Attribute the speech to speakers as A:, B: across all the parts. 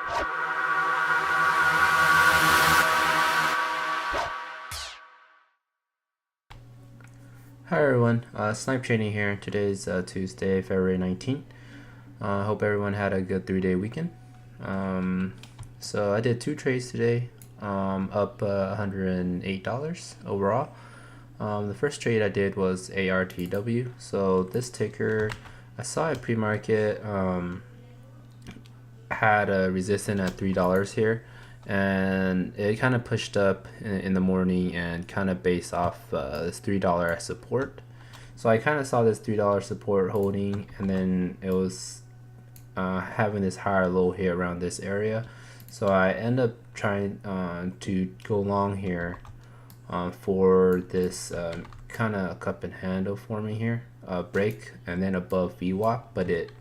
A: Hi everyone, Snipe Trading here. Today is Tuesday, February 19th. I hope everyone had a good 3-day weekend. So I did 2 trades today, up $108 overall. The first trade I did was ARTW. So this ticker, I saw it pre-market, had a resistance at $3 here, and it kind of pushed up in the morning and kind of based off this $3 as support. So I kind of saw this $3 support holding, and then it was having this higher low here around this area. So I end up trying to go long here for this kind of cup and handle forming here, break and then above VWAP, but it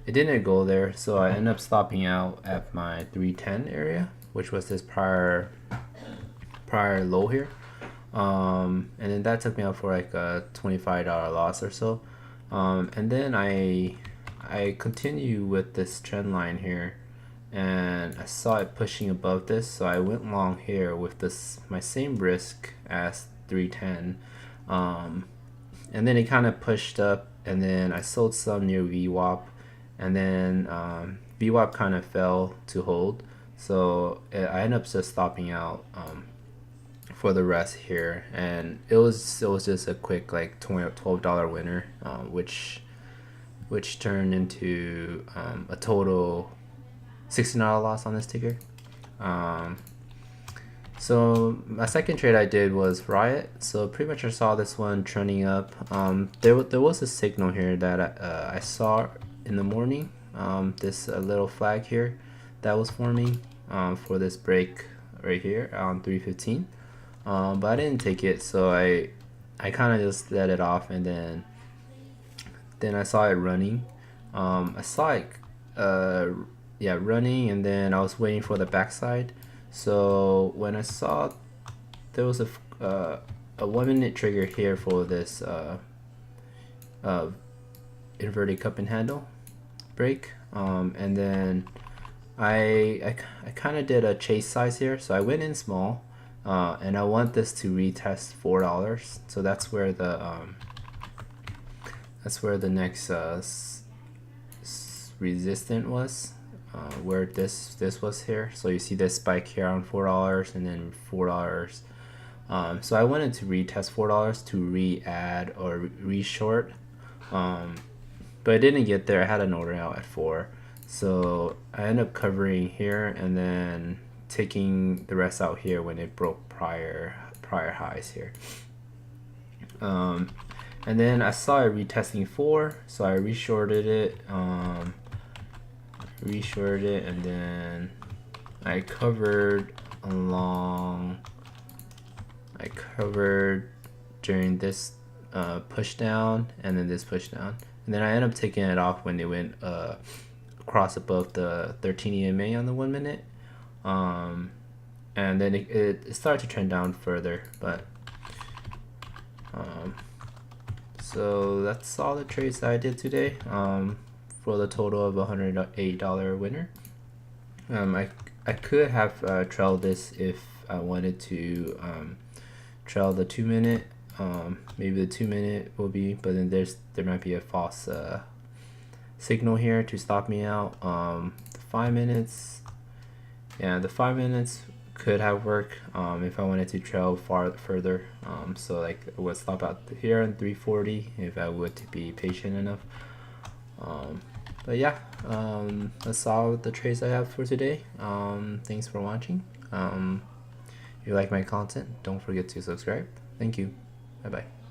A: didn't go there, so I ended up stopping out at my 310 area, which was this prior low here, and then that took me out for like a $25 loss or so, and then I continue with this trend line here, and I saw it pushing above this, so I went long here with this my same risk as 310, and then it kind of pushed up, and then I sold some near VWAP. And then VWAP kind of fell to hold, so I ended up just stopping out for the rest here, and it was just a quick like $12 winner, which turned into a total $16 loss on this ticker. So my second trade I did was RIOT. So pretty much I saw this one trending up. There was a signal here that I saw in the morning, this little flag here that was forming for this break right here on 315, but I didn't take it, so I kind of just let it off, and then I saw it running. I saw it running, and then I was waiting for the backside. So when I saw there was a 1-minute trigger here for this inverted cup and handle break, and then I kind of did a chase size here, so I went in small, and I want this to retest $4, so that's where the next resistance was, where this was here. So you see this spike here on $4 and then $4, so I wanted to retest $4 to re-add or re-short, but I didn't get there. I had an order out at 4, so I ended up covering here and then taking the rest out here when it broke prior highs here. And then I saw it retesting 4, so I reshorted it, and then I covered along. I covered during this push down and then this push down. And then I ended up taking it off when it went across above the 13 EMA on the 1 minute. And then it started to trend down further. But so that's all the trades that I did today, for the total of $108 winner. I could have trailed this if I wanted to trail the 2 minute. Maybe the 2 minute will be, but then there might be a false signal here to stop me out. The 5 minutes, the 5 minutes could have worked if I wanted to trail further. So like I would stop out here on 340 if I would to be patient enough. But yeah, that's all the trades I have for today. Thanks for watching. If you like my content, don't forget to subscribe. Thank you. Bye bye.